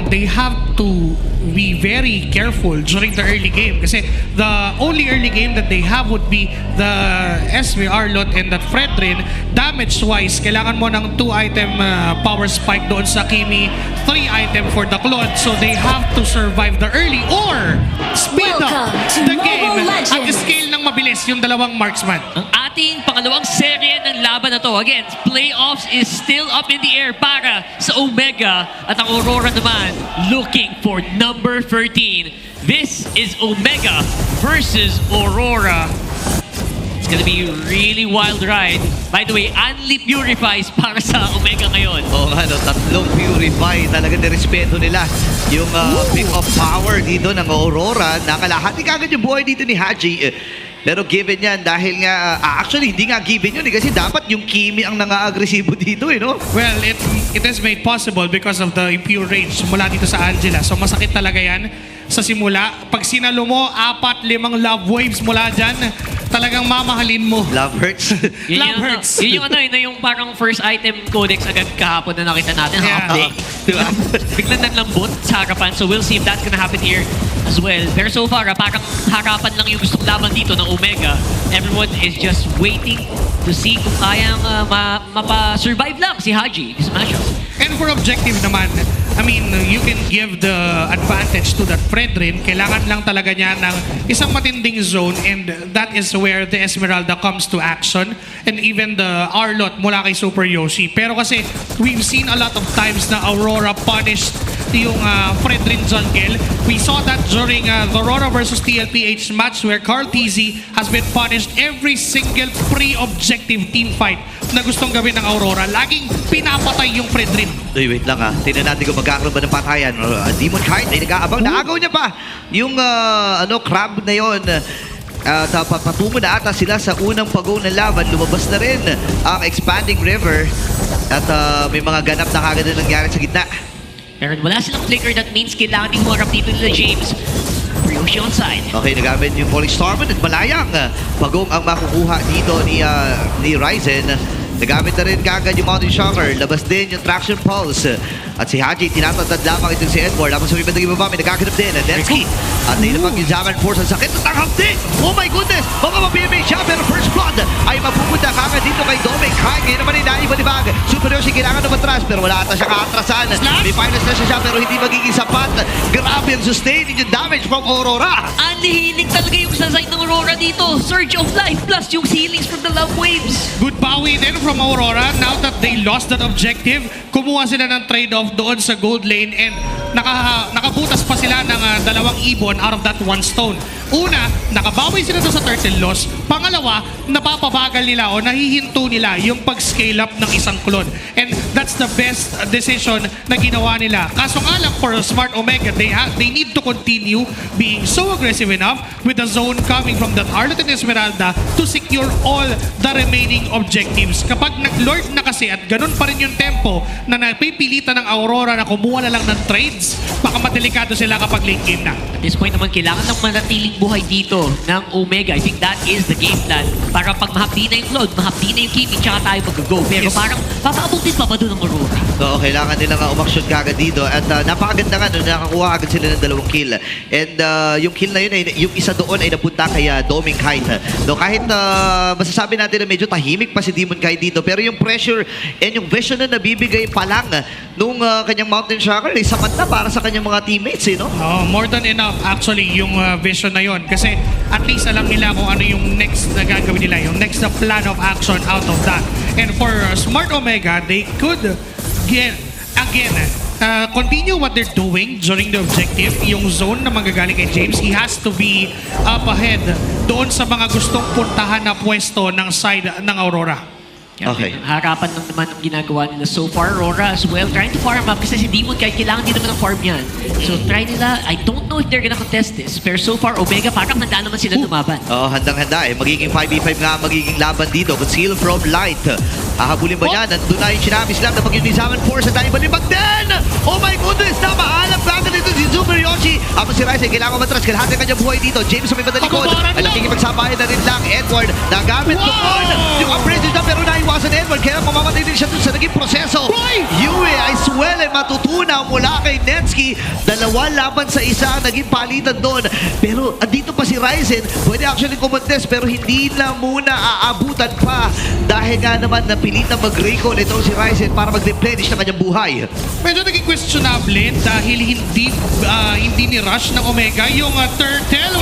they have to be very careful during the early game kasi the only early game that they have would be the SV Arlot and that Fredrin. Damage-wise, kailangan mo ng 2-item power spike doon sa Kimi, 3-item for the Claude. So they have to survive the early or speed up the game at scale ng mabilis yung dalawang marksman. Ang ating pangalawang serye ng laban na to. Again, playoffs is still up in the air para sa Omega at ang Aurora naman looking for number 13. This is Omega versus Aurora. It's gonna be a really wild ride. By the way, Unli Purifies para sa Omega ngayon. Oo nga, no, tatlong Purify. Talaga nirespeto nila yung pick of power dito ng Aurora. Nakalahati kagad yung buhay dito ni Haji. Pero given yan dahil nga, actually hindi nga given yun kasi dapat yung Kimi ang nang-agresibo dito no? Well, it is made possible because of the impure rage mula dito sa Angela. So masakit talaga yan sa simula. Pag sinalo mo, 4-5 love waves mula dyan, talagang mamahalin mo. Love hurts. Love hurts. Yun yung yung parang first item codex agad kahapon na nakita natin. Yeah. Update. Diba? Biglang naglambot sa harapan. So we'll see if that's gonna happen here as well. Pero so far, parang harapan lang yung gustong laban dito ng Omega. Everyone is just waiting to see kung kayang mapa-survive lang si Haji. This matchup. And for objective naman, I mean, you can give the advantage to that Fredrin. Kailangan lang talaga niya ng isang matinding zone and that is where the Esmeralda comes to action and even the Arlot mula kay Super Yoshi. Pero kasi we've seen a lot of times na Aurora punished yung Fredrin jungle. We saw that during the Aurora versus TLPH match where Carl TZ has been punished every single pre-objective team fight na gustong gawin ng Aurora. Laging pinapatay yung Fredrin. Uy, wait lang tingnan natin kung magkakaroon ba ng patayan. Demon Kite ay nag-aabang. Naagaw niya pa yung crab na yon. Patungo na ata sila sa unang pag-go ng laban. Lumabas na rin ang expanding river at may mga ganap na kagad na nangyari sa gitna. Pero wala silang flicker, that means kailangan din humarap dito nila James. Yoshi on side. Okay, nagamit yung Falling Starman at malayang pagong ang makukuha dito ni Ryzen. Nagamit na rin kagad yung Mountain Shocker. Labas din yung Traction Pulse. At si Haji, tinatatad lamang itong si Edward. Tapos sa ibang ibaba, may nagkakanap din. Densky. At nailapag yung Zaman Force. Ang sakit at nakakapti. Oh my goodness! Baka mabibig siya. Pero first blood ay mapupunta kagad dito kay Dominic. Kahit ngayon naman ay naiba-libag. Super Yoshi, kailangan na matras. Pero wala ata siya kaatrasan. May final slash siya pero hindi magiging sapat. Grabe ang sustain yung damage from Aurora. Anlihiling talaga yung sa side ng Aurora dito. Surge of life plus yung healings from the love waves. Good bawi din from Aurora. Now that they lost that objective, kumuha sila ng trade-off doon sa gold lane and nakabutas pa sila ng dalawang ibon out of that one stone. Una, nakabawi sila doon sa turtle loss. Pangalawa, napapabagal nila o nahihinto nila yung pag-scale up ng isang clone. And that's the best decision na ginawa nila. Kaso nga lang for Smart Omega, they need to continue being so aggressive enough with the zone coming from that Arlot and Esmeralda to secure all the remaining objectives. Kapag nag-lord na kasi at ganun pa rin yung tempo na napipilitan ng Aurora na kumuha na lang ng trades, baka madelikado sila kapag late game na. At this point naman, kailangan ng manatiling buhay dito ng Omega. I think that is the game plan. Para pag mahapdi na yung Claude, mahapdi na yung Kimi, tsaka tayo mag-go. Pero parang papaabutin pa ba doon ng Aurora? So, kailangan nila nga umaksyon kagad dito. At napakaganda nga doon, nakakuha agad sila ng 2 kill. And yung kill na yun, yung isa doon ay napunta kay Dominic Kite. No, kahit masasabi natin na medyo tahimik pa si Demon Kite dito, pero yung pressure and yung vision na nabibigay pa lang nung kanyang Mountain Shocker ay sapat na para sa kanyang mga teammates, no? More than enough actually yung vision na yon kasi at least alam nila kung ano yung next na gagawin nila, yung next na plan of action out of that. And for Smart Omega, they could continue what they're doing during the objective. Yung zone na magagaling kay James, he has to be up ahead doon sa mga gustong puntahan na pwesto ng side ng Aurora. Okay. Harapan lang naman ang ginagawa nila so far. Aurora as well, trying to farm up kasi si Demon kahit kailangan din naman ng farm yan. So try nila, I don't know if they're gonna contest this. Pero so far, Omega parang handa naman sila lumaban. Handang-handa magiging 5v5 nga magiging laban dito. Conceal from Light. Hahabulin ba niya? Nandun na yung Shinami Slam na pag-unisaman force at tayo balibag din! Oh my goodness! Napaalam kagad dito si Super Yoshi. Habang si Ryzen, kailangan matras. Kailangan ng kanyang buhay dito. James sa may madalikod. Kababaran Ay lang. nakikipagsabayan na rin lang. Edward, nagamit Wow! doon. Yung appraisal na pero naiwasan ni Edward. Kaya mamamatay din siya dun sa naging proseso. Right. Yue ay swell ay matutunaw mula kay Netsky. Dalawa laban sa isa ang naging palitan doon. Pero andito pa si Ryzen. Pwede actually kumontes pero hindi na muna aabutan pa. Dahil nga naman napilitan mag-recall itong si Ryzen para mag-replenish ng kanyang buhay. Medyo naging questionable dahil hindi ni Rush ng Omega yung turtle.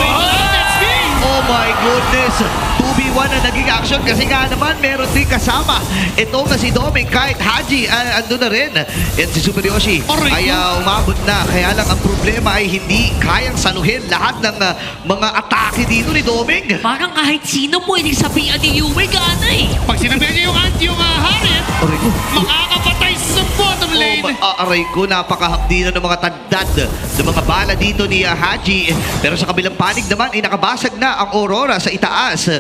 Oh my goodness! 2v1 na naging action kasi nga naman meron din kasama. Ito na si Doming kahit Haji ando na rin. Yan si Super Yoshi Aray ay ko. umabot na. Kaya lang ang problema ay hindi kayang saluhin lahat ng mga atake dito ni Doming. Parang kahit sino pwedeng sabihan ni Yue gana eh. Pag sinabihan niya yung Harriet, Aray ko. makakapatay sa bottom lane. Aray ko, napakahapdi na ng mga tandad ng mga bala dito ni Haji. Pero sa kabilang panig naman, ay nakabasag na ang Aurora sa itaas.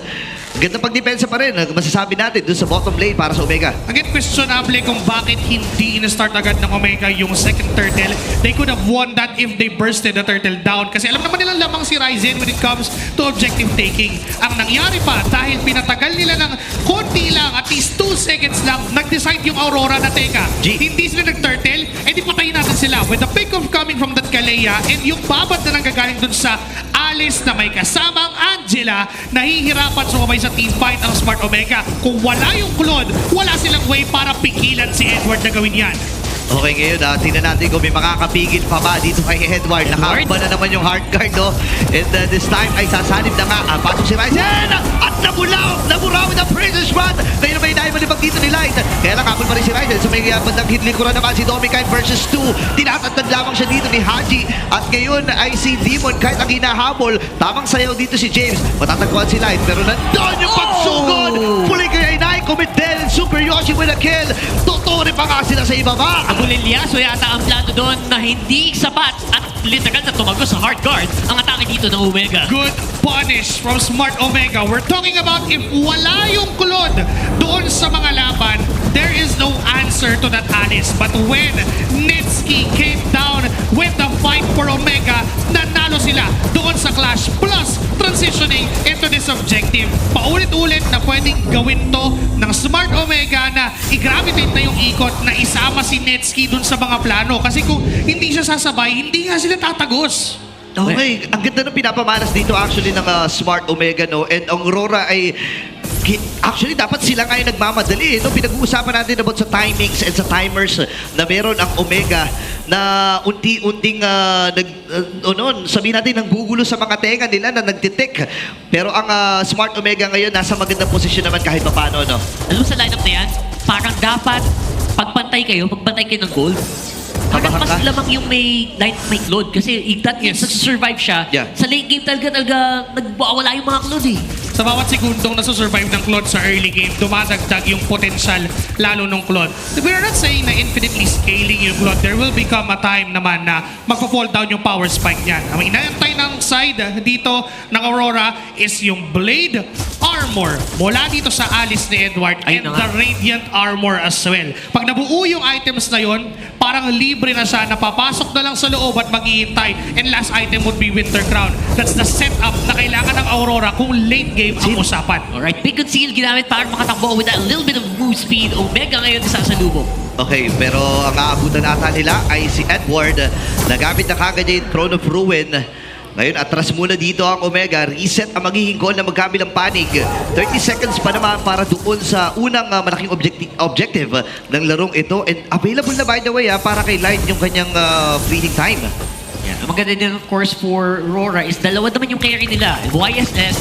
Ganda pagdepensa pa rin. Masasabi natin dun sa bottom lane para sa Omega. Again, questionable kung bakit hindi in-start agad ng Omega yung second turtle. They could have won that if they bursted the turtle down. Kasi alam naman nilang lamang si Ryzen when it comes to objective taking. Ang nangyari pa, dahil pinatagal nila ng konti lang, at least 2 seconds lang, nag-decide yung Aurora na teka, G. hindi sila nag-turtle, edi patayin natin sila. With the pick of coming from that Kalea and yung babat na nanggagaling dun sa Alice na may kasamang Angela, nahihirapan sumabay sa team fight ang Smart Omega. Kung wala yung Claude, wala silang way para pigilan si Edward na gawin yan. Okay, ngayon tingnan natin kung may makakapigil pa ba dito kay Edward. Nakakaba na naman yung hard guard, no? And this time ay sasanib na nga. Pasok si Ryzen! At naburaw na Princess Run! Ngayon may naimalibag dito ni Light. Kaya lang kapon pa rin si Ryzen. So may bandang hinlikuran naman si Dominic versus 2. Tinatatad lamang siya dito ni Haji. At ngayon ay si Demon kahit ang hinahabol. Tamang sayaw dito si James. Matatagpuan si Light. Pero nandun yung pagsugod! Puli kay Inay. Commit din. Super Yoshi with a kill. Totoo rin pa nga sila sa ibaba. Bulilyaso yata ang plano doon na hindi sapat at literal na tumagos sa hard guard ang atake dito ng Omega. Good punish from Smart Omega. We're talking about if wala yung Claude doon sa mga laban, there is no answer to that Alice. But when Netsky came down with the fight for Omega, nanalo sila doon sa clash. Plus, transitioning into this objective. Paulit-ulit na pwedeng gawin to ng Smart Omega na i-gravitate na yung ikot na isama si Netsky doon sa mga plano. Kasi kung hindi siya sasabay, hindi nga sila tatagos. Okay, ang ganda ng pinapamalas dito actually ng Smart Omega, no? And ang Aurora ay actually dapat sila nga yung nagmamadali, no? Pinag-uusapan natin about sa timings and sa timers na meron ang Omega na unti-unting sabihin natin nanggugulo sa mga tenga nila na nagtitik. Pero ang Smart Omega ngayon nasa magandang posisyon naman kahit paano, no? Alam mo sa lineup na yan, parang dapat pagpantay kayo ng gold. Parang mas Kabahan ka? lamang yung may Claude kasi that means Yes. survive siya. Yeah. Sa late game talaga nagwawala yung mga Claude eh. Sa bawat segundong nasusurvive ng Claude sa early game, dumadagdag yung potential lalo ng Claude. We're not saying na infinitely scaling yung Claude. There will become a time naman na magpa-fall down yung power spike niyan. Ang inaantay ng side dito ng Aurora is yung Blade Armor mula dito sa Alice ni Edward Ayun and na nga. the Radiant Armor as well. Pag nabuo yung items na yon, parang libre na siya, napapasok na lang sa loob at maghihintay. And last item would be Winter Crown. That's the setup na kailangan ng Aurora kung late game ang usapan. Alright, big conceal ginamit para makatakbo with that little bit of move speed. Omega ngayon sasalubong. Okay, pero ang aabutan ata nila ay si Edward. Nagamit na kagad yung Throne of Ruin. Ngayon, atras muna dito ang Omega. Reset ang magiging goal na magkabilang panig. 30 seconds pa naman para doon sa unang malaking objective ng larong ito. And available na by the way para kay Light yung kanyang feeding time. Yeah. Ang maganda din of course for Aurora is dalawa naman yung carry nila. YSS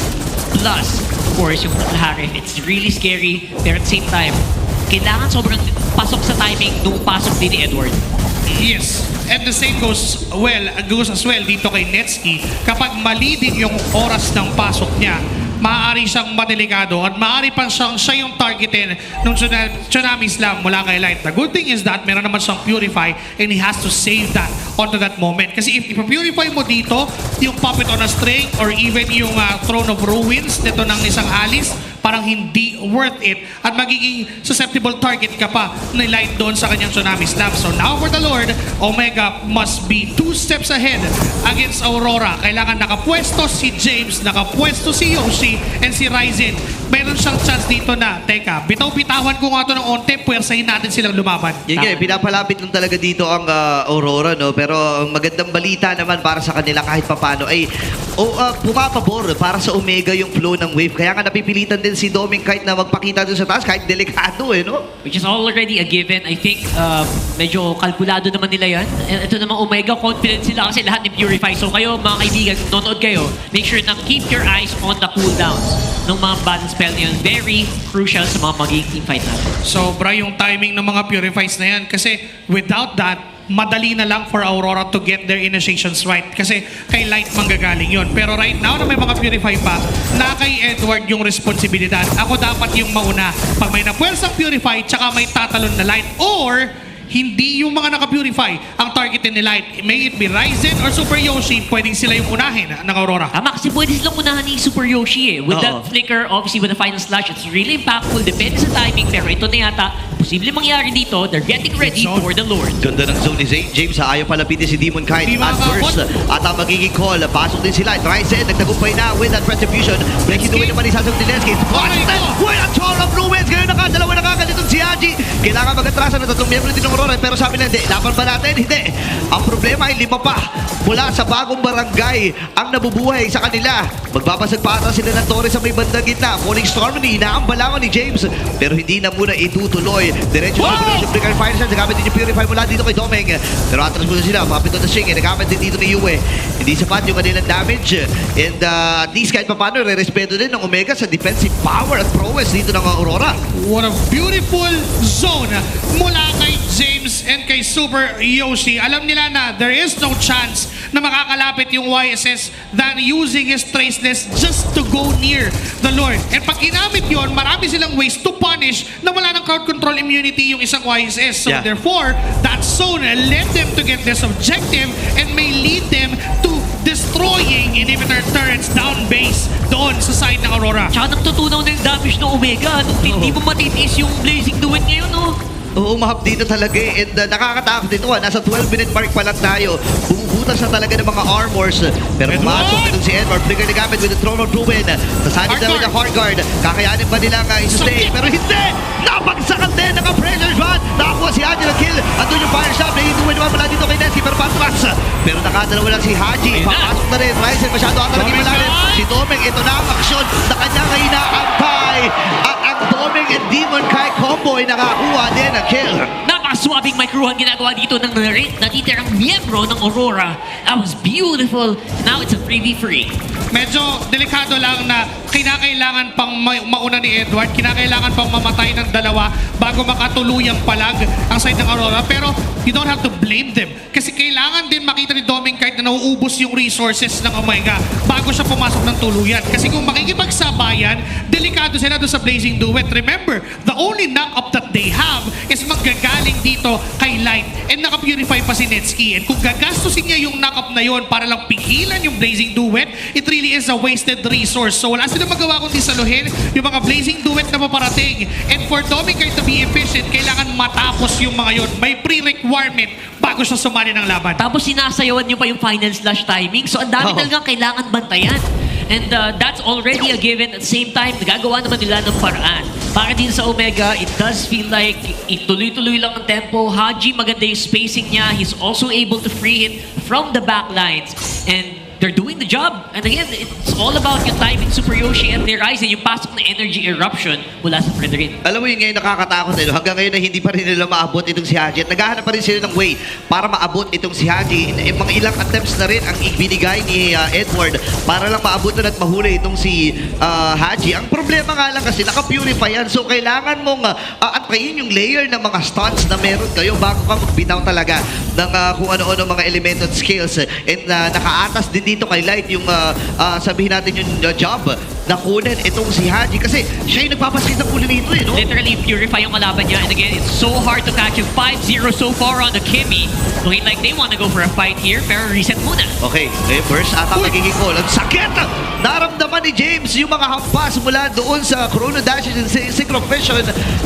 plus of course yung Harif. It's really scary pero at the same time, kailangan sobrang pasok sa timing nung pasok din ni Edward. Yes. And the same goes as well dito kay Netsky. Kapag mali din yung oras ng pasok niya, maaari siyang madelikado at maaari pa siya yung targetin ng Tsunami Slam mula kay Light. The good thing is that meron naman siyang Purify and he has to save that onto that moment. Kasi if purify mo dito, yung Puppet on a String or even yung Throne of Ruins nito ng isang Alice, parang hindi worth it at magiging susceptible target ka pa ni Light doon sa kanyang Tsunami Slam. So now for the Lord, Omega must be 2 steps ahead against Aurora. Kailangan nakapwesto si James, nakapwesto si Yoshi, and si Ryzen. Meron siyang chance dito na, teka, bitaw-bitawan ko nga ito ng onte, puwersahin natin silang lumaban. Yun nga, pinapalapit lang talaga dito ang Aurora, no? Pero ang magandang balita naman para sa kanila kahit papano ay pumapabor para sa Omega yung flow ng wave. Kaya nga napipilitan din si Doming kahit na magpakita doon sa taas, kahit delikado no? Which is already a given. I think medyo kalkulado naman nila yan. Ito namang Omega, confident sila kasi lahat ni Purify. So kayo mga kaibigan, kung nanonood kayo, make sure na keep your eyes on the cooldowns ng mga balance spell niyo. Very crucial sa mga magiging teamfight natin. Sobra yung timing ng mga Purifies na yan kasi without that, madali na lang for Aurora to get their initiations right kasi kay Light manggagaling yun. Pero right now na may mga Purify pa, na kay Edward yung responsibilidad. Ako dapat yung mauna. Pag may napwersang Purify, tsaka may tatalon na Light or hindi yung mga naka-purify ang targetin ni Light. May it be Ryzen or Super Yoshi, pwedeng sila yung unahin ng Aurora. Tama, kasi pwede silang unahan ni Super Yoshi With Oo. that flicker, obviously with the final slash, it's really impactful. Depende sa timing, pero ito na yata, posible mangyari dito. They're getting ready Zone. for the Lord. Ganda ng zone ni James. Ayaw palapitin si Demon Kite Di at makakabot. first. At ang magiging call, pasok din sila. Ryzen, nagtagumpay na with that retribution. Breaking the way naman ni Sasam Dineski. Wait, ang Tower of Ruins. Ngayon dalawa nakakalito si Haji. Kailangan mag-atrasan ng tatlong miyembro din ng Aurora. Pero sabi na, hindi. Laban ba natin? Hindi. Ang problema ay 5 pa. Mula sa bagong barangay ang nabubuhay sa kanila. Magbabasag pa ata sila ng Torres sa may bandang gitna. Falling Storm ni inaambalangan ni James. Pero hindi na muna itutuloy. Diretso sa Evolution Breaker Fire Sense. Nagamit din yung Purify mula dito kay Domeng. Pero atras muna sila. Mapito na Shing. Nagamit din dito ni Yue. Hindi sapat yung kanilang damage. And at least kahit paano, re-respeto din ng Omega sa defensive power at prowess dito ng Aurora. What a beautiful zone mula kay James and kay Super Yoshi. Alam nila na there is no chance na makakalapit yung YSS than using his traceless just to go near the Lord. And pag ginamit yun, marami silang ways to punish na wala ng crowd control immunity yung isang YSS. So Yeah. therefore, that zone led them to get this objective and may lead them to destroying inhibitor turrets down base doon sa side ng Aurora. Tsaka nagtutunaw na yung damage ng Omega. Hindi mo matitiis yung Blazing Duet ngayon, no? Oo, mahap dito talaga eh. And nakakatakot dito. Nasa 12-minute mark pa lang tayo. Bumubutas na talaga ng mga armors. Pero Edward! pumasok itong si Edward. Flicker na gamit with the Throne of Ruin. Nasanib na with the Hard Guard. Kakayanin ba nila nga i-sustain? Pero hindi! Napagsakan din! Naka-pressure shot! Nakakuha si Haji ng kill. Andun yung fire shot. Nahiduin naman mula dito kay Nessie. Pero patras. Pero nakadalawa lang si Haji. Ayun na. Papasok na rin. Ryzen masyado ata naging Doming malalim. shot! Si Domeng, ito na ang aksyon na kanyang inaantay. At ang Domeng and Demon Kai combo ay nakakuha din ang kill. Napakaswabing microhan ginagawa dito ng natitirang miyembro ng Aurora. That was beautiful. Now it's a 3v3. Medyo delikado lang na kinakailangan pang mauna ni Edward, kinakailangan pang mamatay ng dalawa bago makatuluyang palag ang side ng Aurora. Pero you don't have to blame them kasi kailangan din makita ni Doming kahit na nauubos yung resources ng Omega bago siya pumasok ng tuluyan. Kasi kung makikipagsabayan, delikado sila doon sa Blazing Duet. Remember, the only knock-up that they have is manggagaling dito kay Light and naka-purify pa si Netsuki. And kung gagastusin niya yung knock-up na yon para lang pigilan yung Blazing Duet, it really is a wasted resource. So wala silang magawa kundi saluhin yung mga Blazing Duet na paparating. And for Doming to be efficient, kailangan matapos yung mga yon. May pre-requirement bago siya sumali ng laban. Tapos sinasayawan nyo pa yung final slash timing. So ang dami Oo. talagang kailangan bantayan. And that's already a given. At the same time, nagagawa naman nila ng paraan. Para din sa Omega, it does feel like ituloy-tuloy lang ang tempo. Haji, maganda yung spacing niya. He's also able to free it from the backlines. And they're doing the job. And again, it's all about yung timing Super Yoshi and their Ryzen, yung pasok na energy eruption mula sa Fredrin. Alam mo yun ngayon nakakatakot eh. No? Hanggang ngayon na hindi pa rin nila maabot itong si Haji. At naghahanap pa rin sila ng way para maabot itong si Haji. Mga ilang attempts na rin ang ibinigay ni Edward para lang maabutan at mahuli itong si Haji. Ang problema nga lang kasi naka-purify yan. So kailangan mong antayin yung layer ng mga stunts na meron kayo bago ka magbitaw talaga ng kung ano-ano mga element at skills. And nakaatas din dito kay Light yung sabihin natin yung job na kunin itong si Haji kasi siya yung nagpapasit ng ulo nito eh, no? Literally purify yung kalaban niya. And again, it's so hard to catch him. 5-0 so far on the Kimmy. Looking like they want to go for a fight here, pero reset muna. Okay, first ata magiging call. Ang sakit! Naramdaman ni James yung mga hampas mula doon sa Chrono Dashes and Synchrovision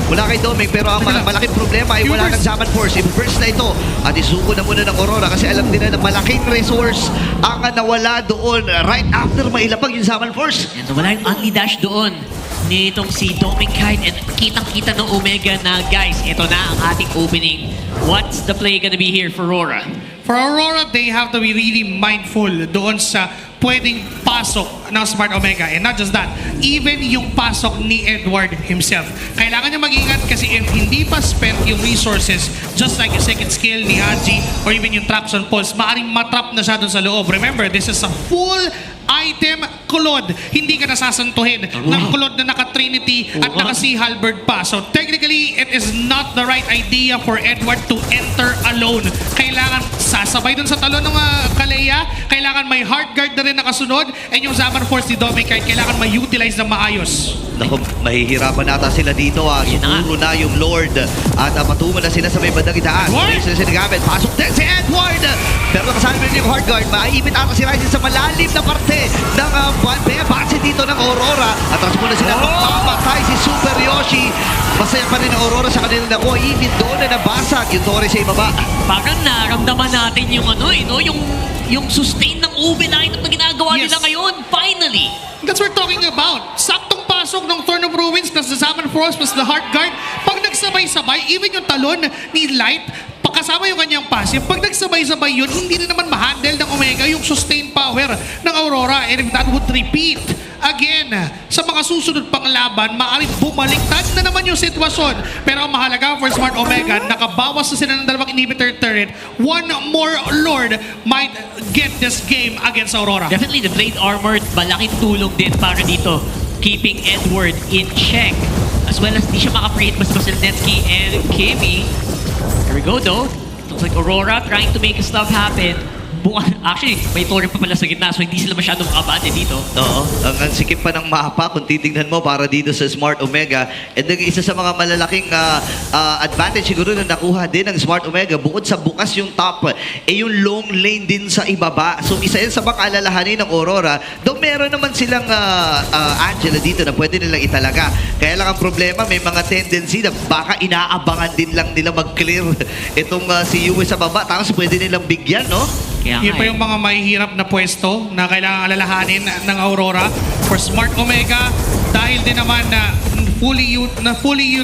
mula kay Doming. Pero ang malaking problema ay wala ng Zaman Force. I-burst na ito at isuko na muna ng Aurora kasi alam nila na malaking resource ang nawala doon right after mailapag yung Zaman Force. And wala yung only dash doon nitong si Doming Kite and kitang-kita ng Omega na guys, ito na ang ating opening. What's the play gonna be here for Aurora? For Aurora, they have to be really mindful doon sa pwedeng pasok ng Smart Omega. And not just that, even yung pasok ni Edward himself. Kailangan niya mag-ingat kasi if hindi pa spent yung resources, just like yung second skill ni Haji or even yung traction pulse, maaaring matrap na siya doon sa loob. Remember, this is a full item Kulod. Hindi ka nasasantuhin ng Kulod na naka-Trinity at naka-Sea Halberd pa. So technically, it is not the right idea for Edward to enter alone. Kailangan sasabay dun sa talon ng Kaleya. Kailangan may Heart Guard na rin nakasunod. And yung Zaman Force ni Dominic kailangan ma-utilize na maayos. Naku, mahihirapan nata sila dito. Siguro na yung Lord. At patungo na sila sa may bandang itaan. Edward! Sila sinagamit. Pasok din si Edward! Pero nakasama rin yung Heart Guard. Maiipit ata si Ryzen sa malalim na parte ng base dito ng Aurora. At tapos muna sila mamatay si Super Yoshi. Masaya pa rin ang Aurora sa kanilang nakuha. Even doon na nabasag yung Torres sa ibaba. Parang naramdaman natin yung yung sustain ng Ube na na ginagawa Yes. nila ngayon. Finally! That's what we're talking about. Saktong pasok ng Thorn of Ruins plus the Zaman Force plus the Heart Guard. Pag nagsabay-sabay, even yung talon ni Light, kasama yung kanyang passive, pag nagsabay-sabay yun, hindi na naman ma-handle ng Omega yung sustain power ng Aurora. And if that would repeat again sa mga susunod pang laban, maaaring bumaliktad na naman yung sitwasyon. Pero ang mahalaga for Smart Omega, nakabawas na sila ng dalawang inhibitor turret. One more Lord might get this game against Aurora. Definitely the Blade Armor, malaking tulong din para dito. Keeping Edward in check. As well as di siya maka-create mas Zelensky and Kimmy. Here we go though. Looks like Aurora trying to make stuff happen. Actually, may torre pa pala sa gitna so hindi sila masyadong makabate dito. Oo. Ang sikip pa ng mapa kung titignan mo para dito sa Smart Omega. And then isa sa mga malalaking advantage siguro na nakuha din ng Smart Omega bukod sa bukas yung top, yung long lane din sa ibaba. So isa yun sa mga alalahanin ng Aurora. Though meron naman silang Angela dito na pwede nilang italaga. Kaya lang ang problema, may mga tendency na baka inaabangan din lang nila mag-clear itong si Yue sa baba. Tapos pwede nilang bigyan, no? Kaya Yun nga pa eh. yung mga mahihirap na pwesto na kailangan alalahanin ng Aurora for Smart Omega dahil din naman na fully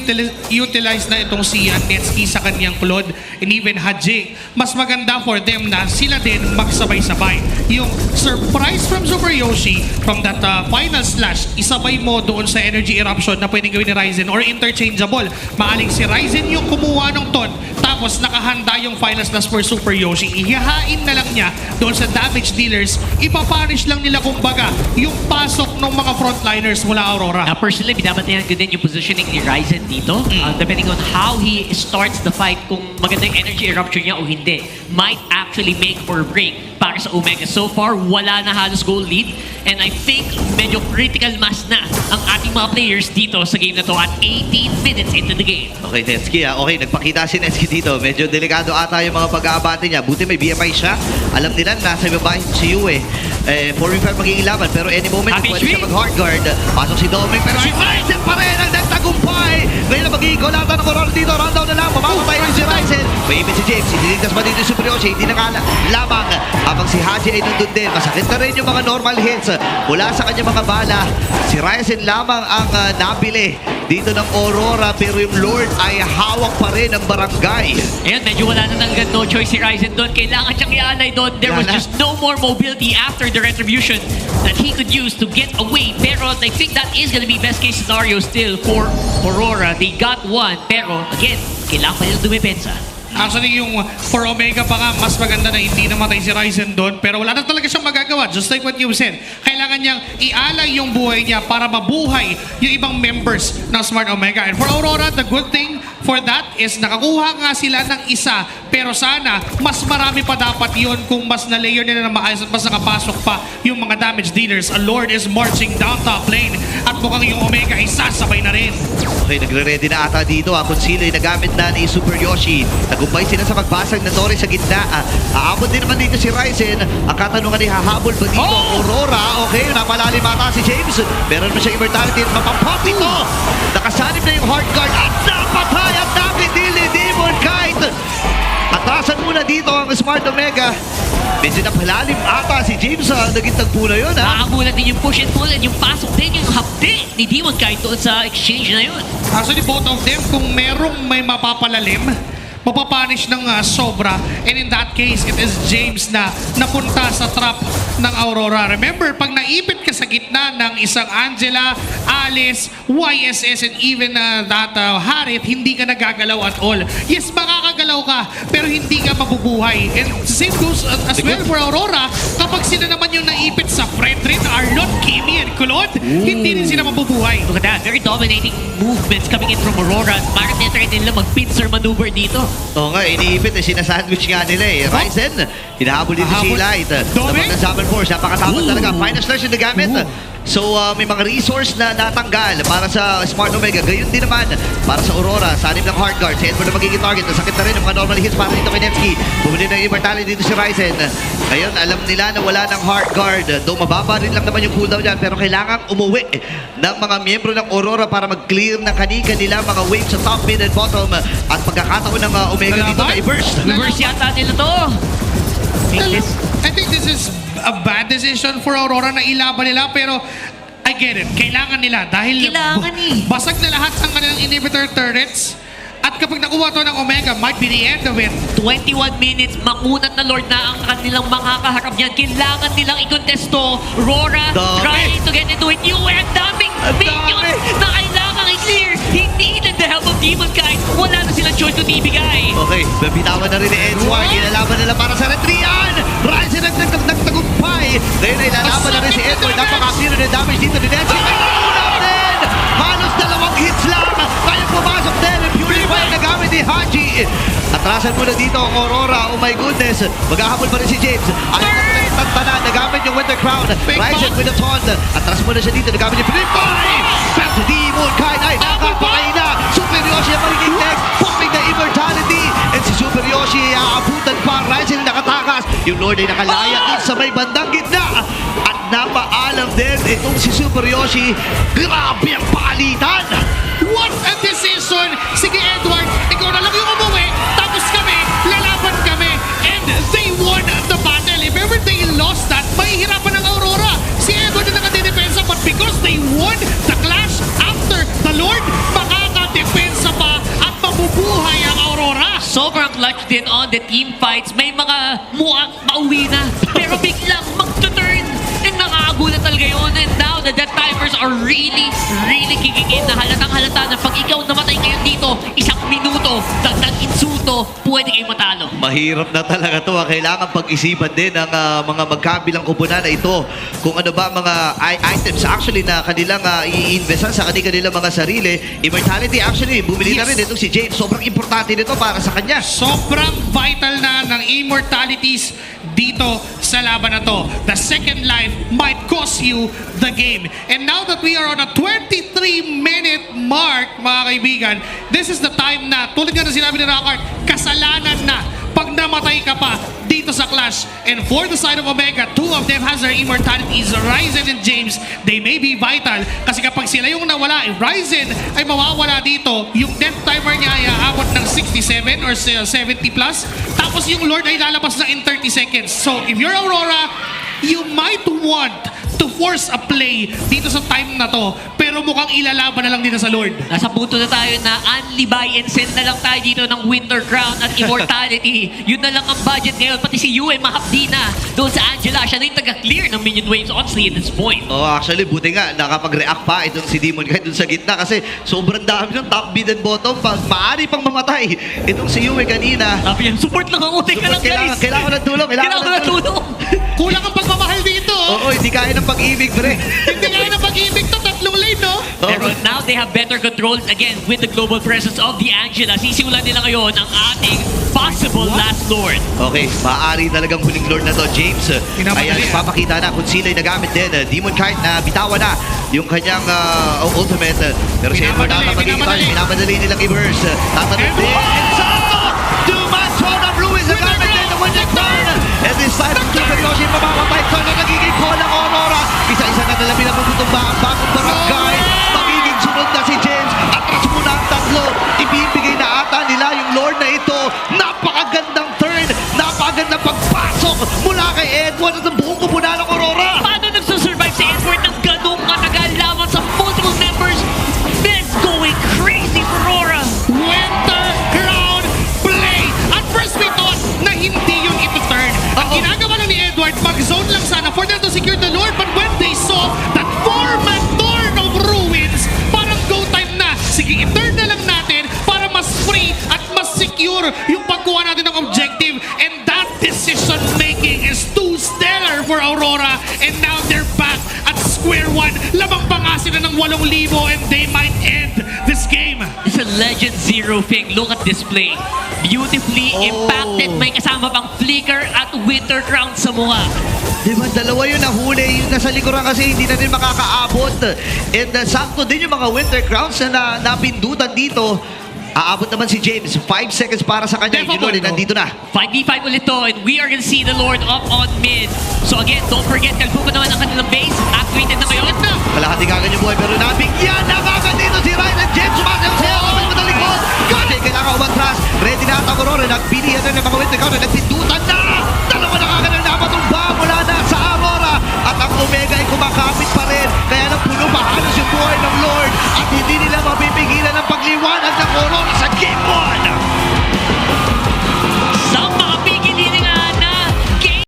utilized na itong si Netsky sa kanyang Claude and even Haji. Mas maganda for them na sila din magsabay-sabay. Yung surprise from Super Yoshi from that final slash, isabay mo doon sa energy eruption na pwedeng gawin ni Ryzen or interchangeable. Maaling si Ryzen yung kumuha ng ton tapos nakahanda yung final slash for Super Yoshi. Ihahain na lang niya doon sa damage dealers. Ipapunish lang nila kumbaga yung pasok ng mga frontliners mula Aurora. Now, personally, binabantayan ko din yung positioning ni Ryzen dito. Depending on how he starts the fight, kung maganda yung energy eruption niya o hindi, might actually make or break para sa Omega. So far, wala na halos goal lead. And I think medyo critical mass na ang ating mga players dito sa game na to at 18 minutes into the game. Okay, Netsky Okay, nagpakita si Netsky dito. Medyo delikado ata yung mga pag-aabante niya. Buti may BMI siya. Alam nila, nasa ibaba si Yue. 4v5 magiging laban. Pero any moment, Happy pwede siya tree. mag-hard guard. Pasok si Dominic. Pero si Ryzen pa rin ang nagtagumpay. Ngayon na magiging kolata ng Aurora dito. Rundown na lang. Mamamatay rin si Ryzen. May ibig si James. Itiligtas pa dito si Super Yoshi. Hindi lamang. Habang si Haji ay nandun din. Masakit na rin yung mga normal hits. Mula sa kanya mga bala. Si Ryzen lamang ang nabili dito ng Aurora. Pero yung Lord ay hawak pa rin ng barangay. Ayun, medyo wala na talaga no choice si Ryzen doon. Kailangan siyang i-alay doon. There was Wala. just no more mobility after the retribution that he could use to get away. Pero I think that is gonna be best case scenario still for Aurora. They got one. Pero again, kailangan pa nilang dumepensa. Actually, yung for Omega pa nga, mas maganda na hindi namatay si Ryzen doon. Pero wala na talaga siyang magagawa. Just like what you said. Kailangan niyang ialay yung buhay niya para mabuhay yung ibang members ng Smart Omega. And for Aurora, the good thing for that is nakakuha nga sila ng isa, pero sana mas marami pa dapat yun kung mas na-layer nila na maayos at mas nakapasok pa yung mga damage dealers. A Lord is marching down top lane at mukhang yung Omega ay sasabay na rin. Okay, nagre-ready na ata dito. Kung sila ay nagamit na ni Super Yoshi. Tagumpay sila sa pagbasag na Torre sa gitna. Aabot din naman dito si Ryzen. Ang katanungan ni hahabol ba dito? Aurora, okay, napalalim ata si James. Meron mo siyang immortality at mapapop ito. Nakasanib na yung hard guard at napatay at nakitil ni Demon Kite. Atrasan muna dito ang Smart Omega. Medyo napalalim ata si James sa naging tagpo na yun, ha? Nakamulat din yung push and pull and yung pasok din, yung hapdi ni Demon Kite doon sa exchange na yun. Actually, both of them, kung merong may mapapalalim, mapapunish ng sobra. And in that case, it is James na napunta sa trap ng Aurora. Remember, pag naipit ka sa gitna ng isang Angela, Alice, YSS, and even that Harith, hindi ka nagagalaw at all. Yes, makakagalaw ka, pero hindi ka mabubuhay. And same goes as well for Aurora. Kapag sila naman yung naipit sa Fredrin, Arlon, Kimi, and Claude, hindi rin sila mabubuhay. Look at that, very dominating movements coming in from Aurora. Parang na-try nila mag-pincer maneuver dito. Oo nga, iniipit eh, sinasandwich nga nila eh. Ryzen, hinahabol dito si Light. Dome? Tapos ng Summon Force, napakatapos talaga. Final Slash yung nagamit. So may mga resource na natanggal para sa Smart Omega. Gayon din naman para sa Aurora. Sanib ng hard guard. Si Edward na magiging target. Nasakit na rin ang mga normal hits para dito kay Netsky. Bumili ng immortality dito si Ryzen. Ngayon, alam nila na wala ng hard guard. Though mababa rin lang naman yung cooldown dyan. Pero kailangan umuwi ng mga miyembro ng Aurora para mag-clear ng kanila mga waves sa top, mid, and bottom. At pagkakataon ng Omega dito na i-burst. Reverse yata nila to. I think this is a bad decision for Aurora na ilaban nila, pero I get it. Kailangan nila dahil Kailangan eh. basag na lahat ng kanilang inhibitor turrets. At kapag nakuha to ng Omega, might be the end of it. 21 minutes, makunat na Lord na ang kanilang makakaharap niyan. Kailangan nilang i-contest to. Aurora Dami. trying to get into it. You were daming minions na kailangan i-clear. Hindi in the help of Demon Kite. Wala na silang choice to ibigay. Okay, nabitawan na rin ni Edward. Inalaban nila para sa Retrian. Ryzen nagtagumpay. Ngayon ay lalaban na rin si Edward. Napaka-zero na damage dito ni Nancy. Ay, nakulang din! Halos 2 hits lang. Kaya pumasok din. Purify na gamit ni Haji. Atrasan muna dito ang Aurora. Oh my goodness. Maghahabol pa rin si James. Ayaw na pala yung tantana. Nagamit yung Winter Crown. Ryzen with a taunt. Atras muna siya dito. Nagamit yung Purify. Back to Demon Kite. Ay, nakapakay na. Super Yoshi ang magiging next. Popping na immortality. And si Super Yoshi ay aabutan pa. Ryzen nakatakas. Yung Lord ay nakalaya dun sa may bandang gitna. At napaalam din itong si Super Yoshi. Grabe ang palitan. What a decision! Sige, Edward, ikaw na lang yung umuwi, tapos kami, lalaban kami, and they won the battle. If ever they lost that, mahihirapan ng Aurora. Si Edward na nakadidepensa, but because they won the clash after the Lord, makakadepensa pa at mabubuhay ang Aurora. Sobrang clutch din on the team fights. May mga mukhang mauwi na. Pero biglang mag-turn. And nakakagulat talaga yun. And now the death timers are really kicking in. Na halatang halata na pag ikaw namatay ngayon dito, 1 minuto, dagdag insulto, pwede kayong matalo. Mahirap na talaga to. Kailangan pag-isipan din ang mga magkabilang kupunan na ito. Kung ano ba mga items actually na kanilang i-investan sa kanilang mga sarili. Immortality actually, bumili na rin itong si James. Sobrang importante nito para sa kanya. Sobrang vital na ng immortalities dito sa laban na to. The second life might cost you the game. And now that we are on a 23-minute mark, mga kaibigan, this is the time na, tulad nga na sinabi ni Rockart, kasalanan na pag namatay ka pa dito sa Clash. And for the side of Omega, 2 of them has their immortalities, Ryzen and James. They may be vital kasi kapag sila yung nawala, if Ryzen ay mawawala dito, yung death timer niya ay aabot ng 67 or 70 plus. Tapos yung Lord ay lalabas na in 30 seconds. So if you're Aurora, you might want to force a play dito sa time na to, pero mukhang ilalaban na lang dito sa Lord. Nasa punto na tayo na only buy and sell na lang tayo dito ng Winter Crown at Immortality. Yun na lang ang budget ngayon. Pati si Yue mahapdi na doon sa Angela. Siya na yung taga-clear ng minion waves honestly at this point. Oh, actually, buti nga, nakapag-react pa itong si Demon kahit dun sa gitna kasi sobrang dami ng top, mid, and bottom. Maaari pang mamatay itong si Yue kanina. Sabi yan, support lang ako. Teka lang guys. Kailangan ng tulong. Kailangan ko ng tulong. Kulang ang pagmamahal dito. Oo, hindi kaya ng pag-ibig, pre. Hindi kaya ng pag-ibig to, 3 lane, no? Pero now they have better control again with the global presence of the Angela. Sisimulan nila ngayon ang ating possible last Lord. Okay, maaari talagang huling Lord na to, James. Pinapadali, Ayan, papakita na kung sino ay nagamit din. Demon Knight na bitawan na yung kanyang ultimate. Pero si Edward Pinapadali, na magiging pinapadali. Pinapadali nilang i-burst. Tatanong din. Exacto! Dumancho na Ruiz ang gamit din ng Winter Crown. And this time, ang Super Yoshi mamamabay ko na nagiging call ng Aurora. Isa-isa na nila pinapagutong ba ang bagong barangay. Magiging sunod na si James. Atras muna ang tatlo. Ibibigay na ata nila yung Lord na ito. Napakagandang turn. Napakagandang pagpasok mula kay Edward at ang buong kupunan ng Aurora. Paano nagsusurvive si Edward ng ganong katagal laban sa multiple members? This going crazy for Aurora. Winter Crown play! At first we thought na hindi yun ito turn. Ang ginagawa lang ni Edward, mag-zone lang sana for them to secure the Lord. But when they saw that 4-man Torn of Ruins, parang go time na. Sige, i-turn na lang natin para mas free at mas secure yung pagkuha natin ng objective. And that decision making is too stellar for Aurora. And now they're back at square one. Lamang pa nga sila ng 8,000 and they might end this game. It's a Legend Zero thing. Look at this play. Beautifully impacted. May kasama pang Flicker at Winter Crown sa mukha. Diba, dalawa yun nahuli. Yung nasa likuran kasi hindi na din makakaabot. And sakto din yung mga Winter Crowns na napindutan dito. Aabot naman si James. 5 seconds para sa kanya. Yung Lord ay nandito na. 5v5 ulit to, and we are gonna see the Lord up on mid. So again, don't forget, kalpukan naman ang kanilang base. Activated na ngayon. Kalahati kagad yung buhay pero nabigyan. Nakakandito si Ryan and James. Sumasayaw siya. Kapag mo talikod. Kasi kailangan umatras. Ready na at ang Aurora. Nagpilihan na ng mga Winter Crown. Nagpindutan na.